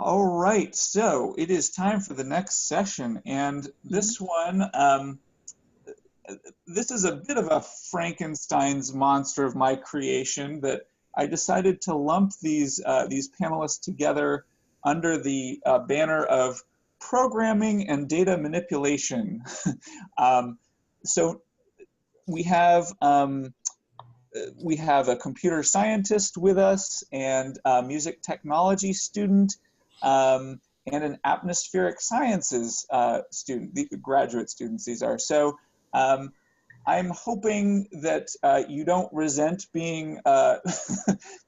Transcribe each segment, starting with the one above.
All right, so it is time for the next session, and this one, this is a bit of a Frankenstein's monster of my creation, but I decided to lump these panelists together under the banner of programming and data manipulation. So we have a computer scientist with us and a music technology student and an atmospheric sciences student, the graduate students these are. So I'm hoping that you don't resent being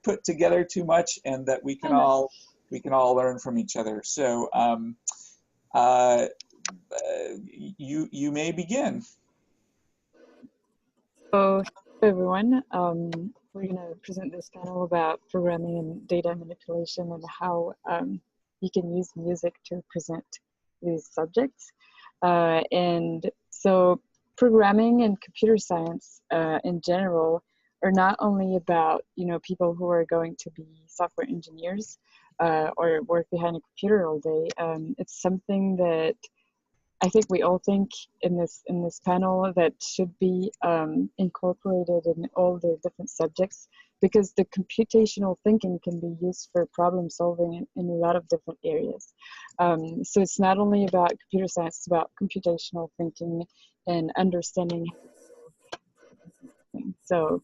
put together too much, and that we can all learn from each other. So you may begin. So, hello everyone. We're going to present this panel about programming and data manipulation and how you can use music to present these subjects. And so programming and computer science in general are not only about, people who are going to be software engineers or work behind a computer all day. It's something that I think we all think in this panel that should be incorporated in all the different subjects, because the computational thinking can be used for problem solving in a lot of different areas. So it's not only about computer science, it's about computational thinking and understanding how to solve things. So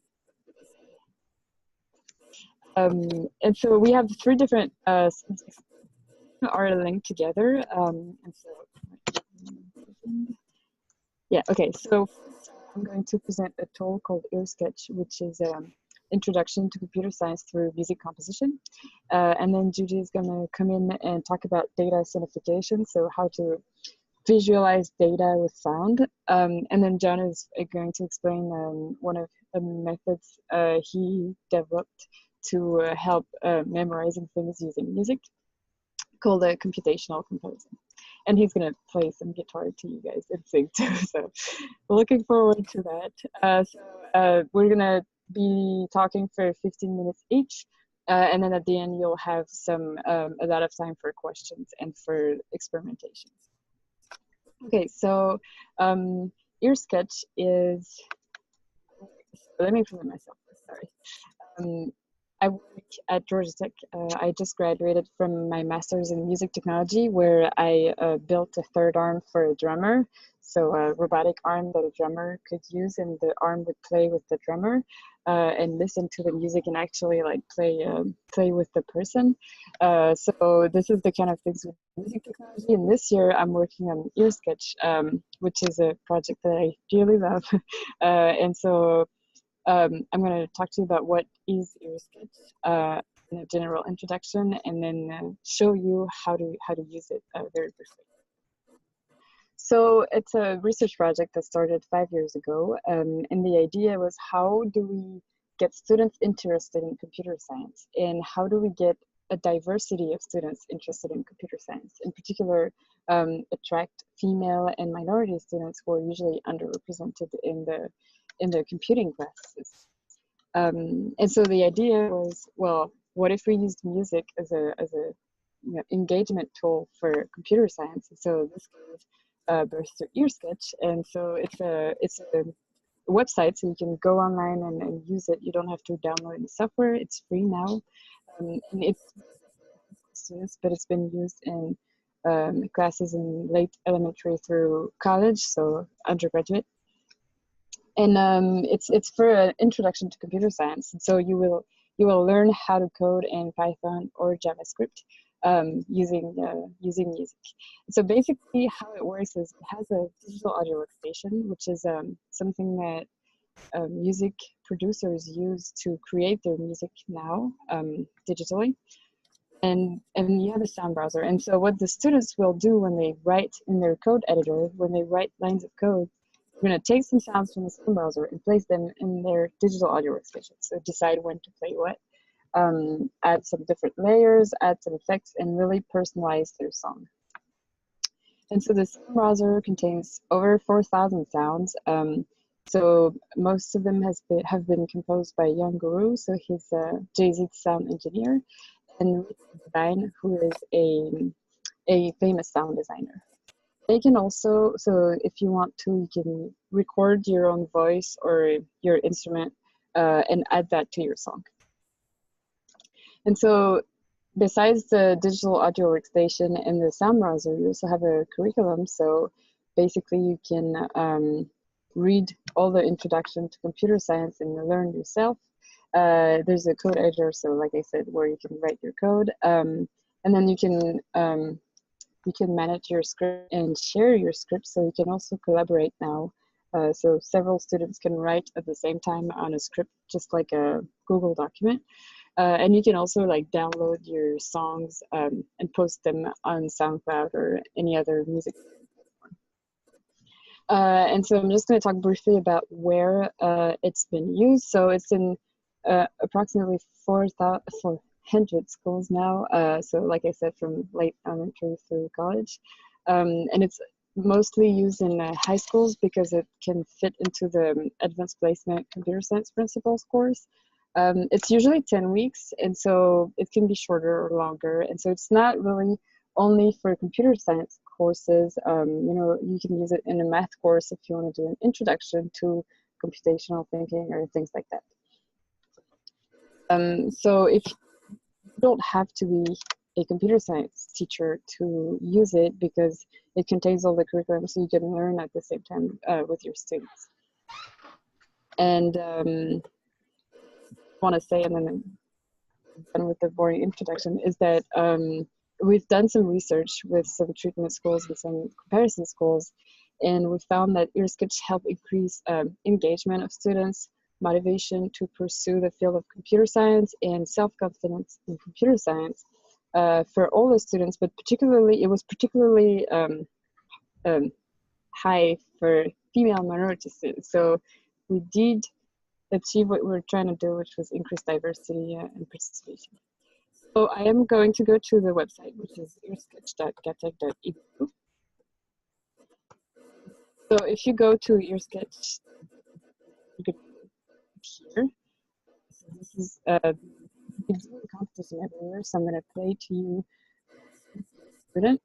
and so we have three different subjects that are linked together, and so yeah, okay, so I'm going to present a tool called EarSketch, which is Introduction to Computer Science through Music Composition. And then Judy is going to come in and talk about data sonification, so how to visualize data with sound. And then John is going to explain one of the methods he developed to help memorizing things using music, called computational composing. And he's going to play some guitar to you guys and sing too. So looking forward to that. We're going to be talking for 15 minutes each. And then at the end, you'll have a lot of time for questions and for experimentations. Okay, so EarSketch is, let me present myself, sorry. I work at Georgia Tech. I just graduated from my master's in music technology, where I built a third arm for a drummer. So a robotic arm that a drummer could use, and the arm would play with the drummer and listen to the music and actually like play with the person. So this is the kind of things with music technology. And this year I'm working on EarSketch, which is a project that I really love. And so I'm going to talk to you about what is EarSketch in a general introduction, and then show you how to use it very briefly. So it's a research project that started 5 years ago, and the idea was, how do we get students interested in computer science, and how do we get a diversity of students interested in computer science, in particular attract female and minority students who are usually underrepresented in the computing classes. And so the idea was, well, what if we used music as a engagement tool for computer science? And so this goes birth to EarSketch, and so it's a website, so you can go online and use it. You don't have to download the software. It's free now, and it's students, but it's been used in classes in late elementary through college, so undergraduate. And it's for an introduction to computer science. And so you will learn how to code in Python or JavaScript using music. So basically, how it works is it has a digital audio workstation, which is something that music producers use to create their music now digitally. And you have a sound browser. And so what the students will do when they write in their code editor, when they write lines of code, we're going to take some sounds from the sound browser and place them in their digital audio workstation. So decide when to play what, add some different layers, add some effects, and really personalize their song. And so the sound browser contains over 4,000 sounds. So most of them have been composed by Young Guru. So he's a Jay-Z sound engineer. and Design, who is a famous sound designer. They can also, so if you want to, you can record your own voice or your instrument and add that to your song. And so besides the digital audio workstation and the sound browser, you also have a curriculum. So basically you can read all the introduction to computer science and learn yourself. There's a code editor, so like I said, where you can write your code. And then you can manage your script and share your script, so you can also collaborate now. So several students can write at the same time on a script, just like a Google document. And you can also like download your songs and post them on SoundCloud or any other music platform. And so I'm just going to talk briefly about where it's been used. So it's in approximately 400 schools now. So like I said, from late elementary through college. And it's mostly used in high schools because it can fit into the advanced placement computer science principles course. It's usually 10 weeks, and so it can be shorter or longer. And so it's not really only for computer science courses. You know, you can use it in a math course if you want to do an introduction to computational thinking or things like that. So if you don't have to be a computer science teacher to use it, because it contains all the curriculum, so you can learn at the same time with your students. And want to say, and then I'm done with the boring introduction, is that we've done some research with some treatment schools and some comparison schools, and we found that EarSketch helped increase engagement of students, motivation to pursue the field of computer science, and self-confidence in computer science for all the students, but particularly, it was particularly high for female minority students. So we did achieve what we were trying to do, which was increase diversity and participation. So I am going to go to the website, which is earsketch.gatech.edu. So if you go to EarSketch, you could here. So this is we do a competition every year, so I'm going to play to you student.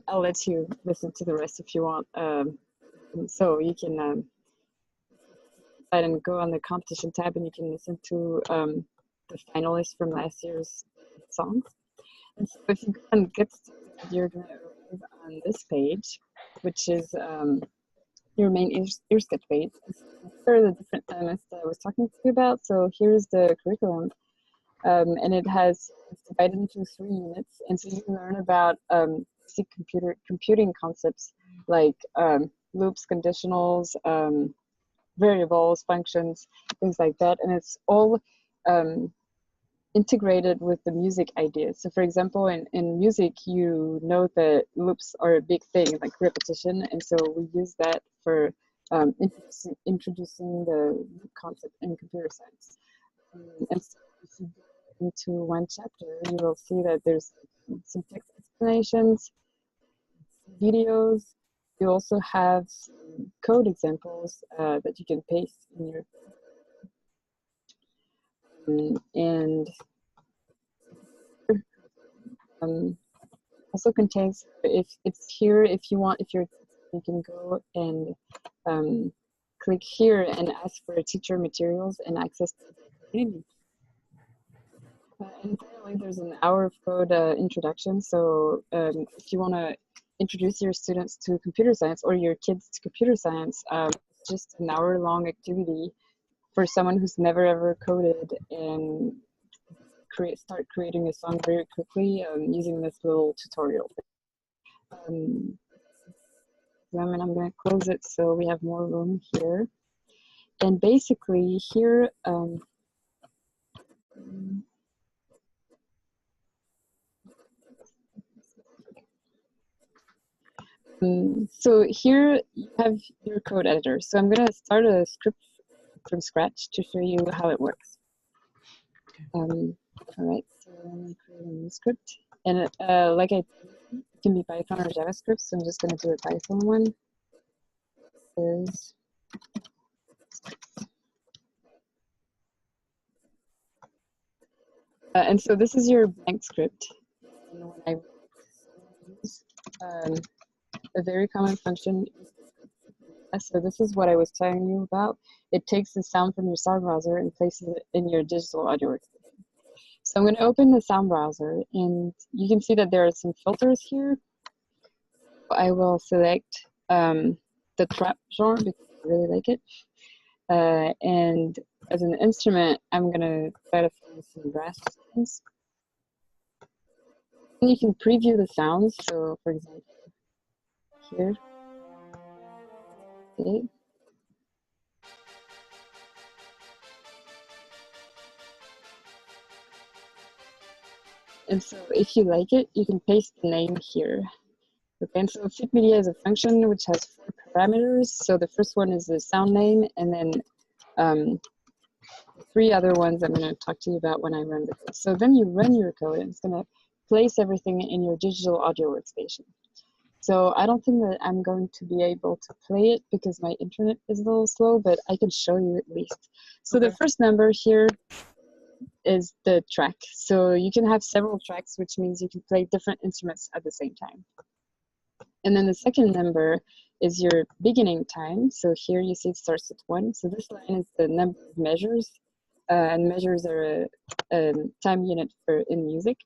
I'll let you listen to the rest if you want. So you can decide and go on the competition tab, and you can listen to the finalists from last year's songs. And so if you go and get started, you're going to arrive on this page, which is your main EarSketch page. Here are the different elements that I was talking to you about. So here's the curriculum, and it's divided into 3 units. And so you can learn about basic computing concepts like loops, conditionals, variables, functions, things like that. And it's all integrated with the music ideas. So for example, in music, you know that loops are a big thing, like repetition. And so we use that for introducing the loop concept in computer science. And so if you go into one chapter, you will see that there's some text explanations, videos. You also have some code examples that you can paste in your and also contains, if it's here, if you want, if you can go and click here and ask for teacher materials and access to the community. And finally, there's an hour of code introduction. So if you want to introduce your students to computer science or your kids to computer science, it's just an hour-long activity for someone who's never ever coded, and start creating a song very quickly using this little tutorial. them, and I'm going to close it so we have more room here. And basically here, so here you have your code editor. So I'm going to start a script from scratch to show you how it works. All right, so I'm going to create a new script. And like it can be Python or JavaScript, so I'm just going to do a Python one. And so this is your blank script. And when I use a very common function, so this is what I was telling you about. It takes the sound from your sound browser and places it in your digital audio workstation. So I'm going to open the sound browser, and you can see that there are some filters here. I will select the trap genre because I really like it. And as an instrument, I'm going to try to find some brass sounds. And you can preview the sounds. So, for example, here. Okay. And so if you like it, you can paste the name here. Okay, and so fit media is a function which has 4 parameters. So the first one is the sound name, and then 3 other ones I'm going to talk to you about when I run the code. So then you run your code, and it's going to place everything in your digital audio workstation. So I don't think that I'm going to be able to play it because my internet is a little slow, but I can show you at least. So the first number here is the track. So you can have several tracks, which means you can play different instruments at the same time. And then the second number is your beginning time. So here you see it starts at 1. So this line is the number of measures, and measures are a time unit for in music.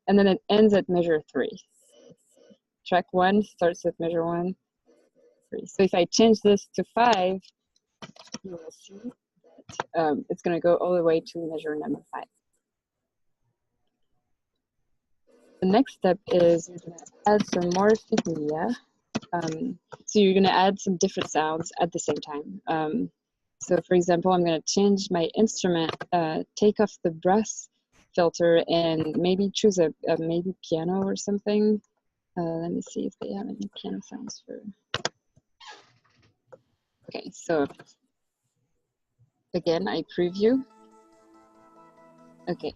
And then it ends at measure 3. Track 1 starts at measure 1, 3. So if I change this to 5, you will see that it's going to go all the way to measure number 5. The next step is you're going to add some more fit media. So you're going to add some different sounds at the same time. So for example, I'm going to change my instrument, take off the brass filter, and maybe choose a maybe piano or something. Let me see if they have any piano sounds for. Okay, so again, I preview. Okay,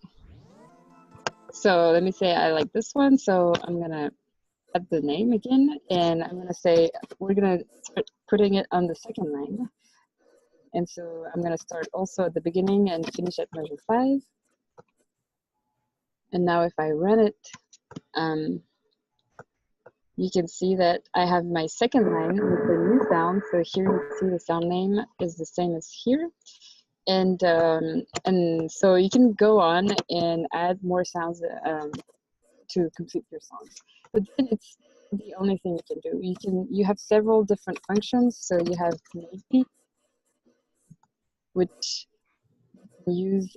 so let me say I like this one, so I'm going to add the name again, and I'm going to say we're going to start putting it on the second line. And so I'm going to start also at the beginning and finish at measure 5. And now if I run it, you can see that I have my second line with the new sound. So here you see the sound name is the same as here. And so you can go on and add more sounds to complete your songs. But then it's the only thing you can do. You have several different functions. So you have make beat, which use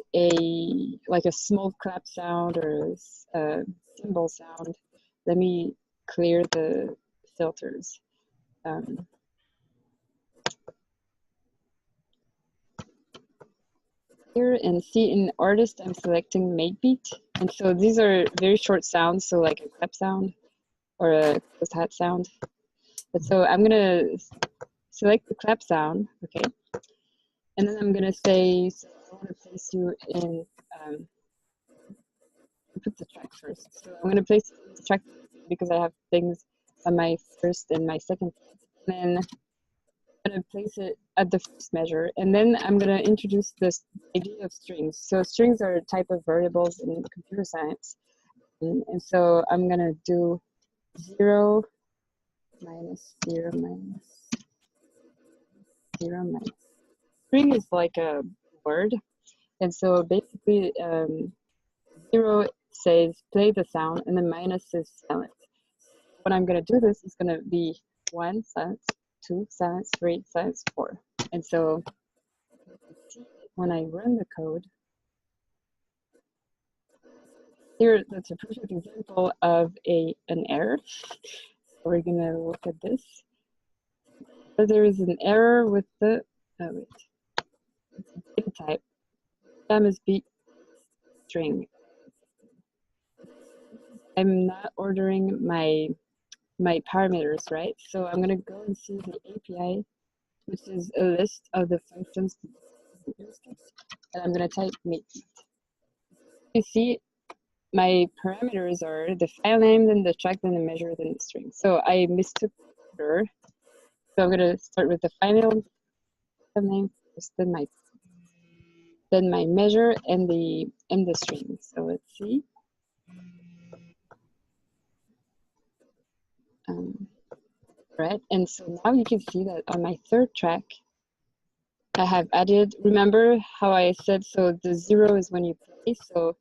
like a small clap sound or a cymbal sound. Let me clear the filters. Here and see in artist, I'm selecting make beat. And so these are very short sounds, so like a clap sound or a closed hat sound. And so I'm gonna select the clap sound, okay? And then I'm gonna say, so I wanna place you in, put the track first. So I'm gonna place the track because I have things on my first and my second. And then I'm gonna place it at the first measure. And then I'm gonna introduce this idea of strings. So strings are a type of variables in computer science. And so I'm gonna do 0 minus 0 minus 0 minus. String is like a word. And so basically 0 says play the sound, and the minus is silence. When I'm going to do this, it's going to be 1 silence, 2 silence, 3 silence, 4. And so when I run the code, here that's a perfect example of an error. So we're going to look at this. there is an error with the data type. That must be string. I'm not ordering my parameters, right? So I'm gonna go and see the API, which is a list of the functions, and I'm gonna type make. You see, my parameters are the file name, then the track, then the measure, then the string. So I mistook order. So I'm gonna start with the file name first, then my measure and the string. So let's see. Right, and so now you can see that on my third track, I have added, remember how I said, so the 0 is when you play, so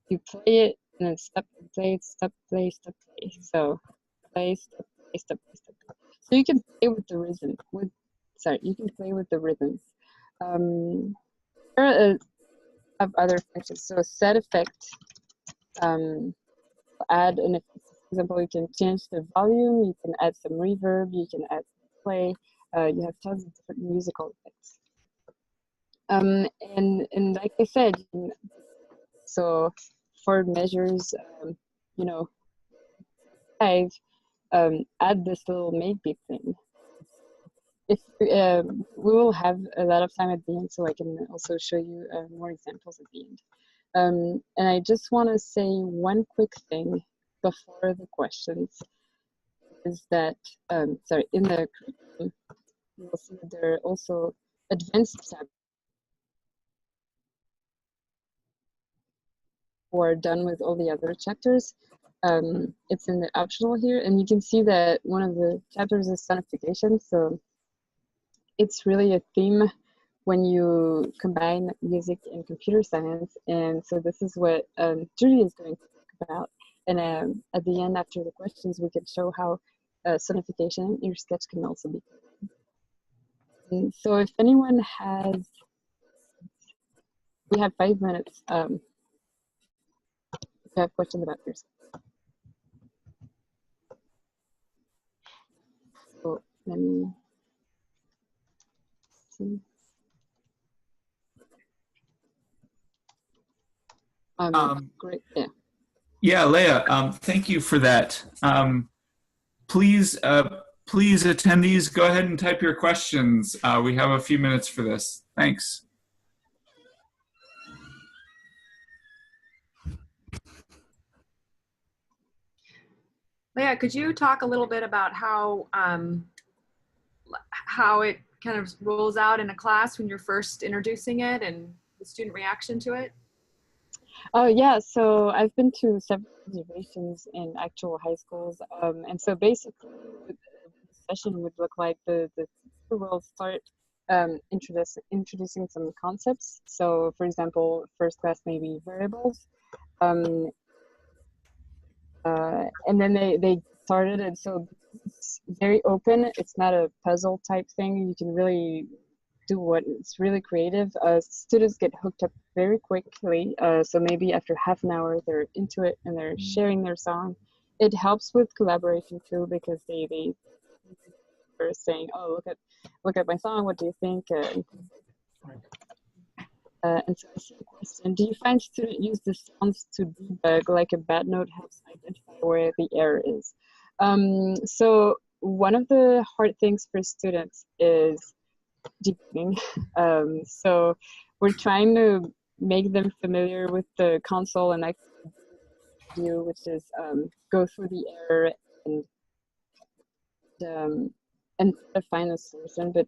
you play it, and then stop, play, stop, play, stop, play. So play, stop, play, stop, play, stop, play. So you can play with the rhythm, you can play with the rhythms. There are other functions, so set effect, add an effect. For example, you can change the volume, you can add some reverb, you can add some play, you have tons of different musical effects. And like I said, so for measures, you know, add this little make beat thing. If we will have a lot of time at the end, so I can also show you more examples at the end. And I just want to say one quick thing before the questions, is that, sorry, in the curriculum, you will see that there are also advanced tabs or done with all the other chapters. It's in the optional here, and you can see that one of the chapters is sonification. So it's really a theme when you combine music and computer science. And so this is what Judy is going to talk about. And at the end, after the questions, we can show how sonification in EarSketch can also be. And so if anyone has, we have 5 minutes. If you have questions about EarSketch. So let me see. Great, yeah. Yeah, Lea, thank you for that. Please, attendees, go ahead and type your questions. We have a few minutes for this. Thanks. Lea, could you talk a little bit about how it kind of rolls out in a class when you're first introducing it and the student reaction to it? Oh yeah, so I've been to several observations in actual high schools, and so basically the session would look like the teacher will start introducing some concepts. So for example, first class maybe variables, and then they started, and so it's very open. It's not a puzzle type thing. You can really do what it's really creative. Students get hooked up very quickly. So maybe after half an hour, they're into it and they're sharing their song. It helps with collaboration too, because they are saying, "Oh, look at my song. What do you think?" And so I see a question: do you find students use the sounds to debug, like a bad note helps identify where the error is? So one of the hard things for students is debugging. So we're trying to make them familiar with the console, and I do, which is go through the error and find a solution. But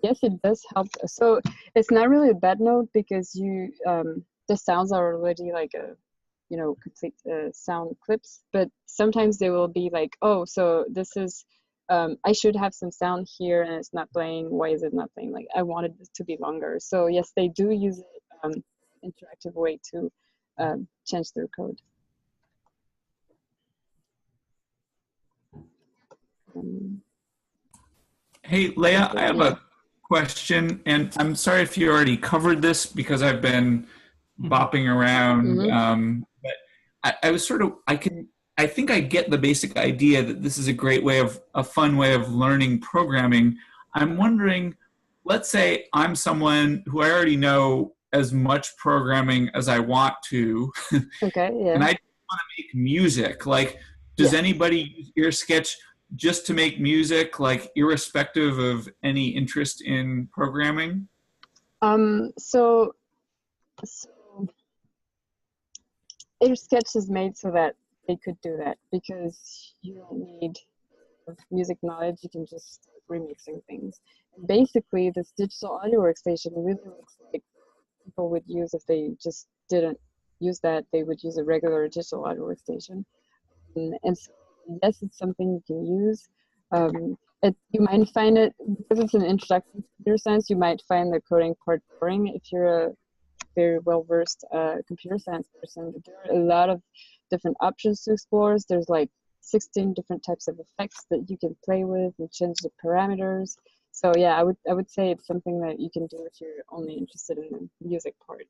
yes, it does help. So it's not really a bad note, because you the sounds are already like a complete sound clips, but sometimes they will be like, oh, so this is I should have some sound here and it's not playing. Why is it not playing? Like, I wanted this to be longer. So yes, they do use it interactive way to change their code. Hey, Lea, I have a question, and I'm sorry if you already covered this because I've been bopping around. But I was sort of, I think I get the basic idea that this is a great way a fun way of learning programming. I'm wondering, let's say I'm someone who I already know as much programming as I want to, Okay, yeah. and I want to make music. Like, does anybody use EarSketch just to make music, like irrespective of any interest in programming? So EarSketch is made so that they could do that, because you don't need music knowledge. You can just start remixing things. And basically, this digital audio workstation really looks like people would use if they just didn't use that. They would use a regular digital audio workstation. And so, yes, it's something you can use. You might find it, because it's an introduction to computer science, you might find the coding part boring if you're a very well-versed computer science person. But there are a lot of different options to explore. There's like 16 different types of effects that you can play with and change the parameters. So yeah, I would say it's something that you can do if you're only interested in the music part.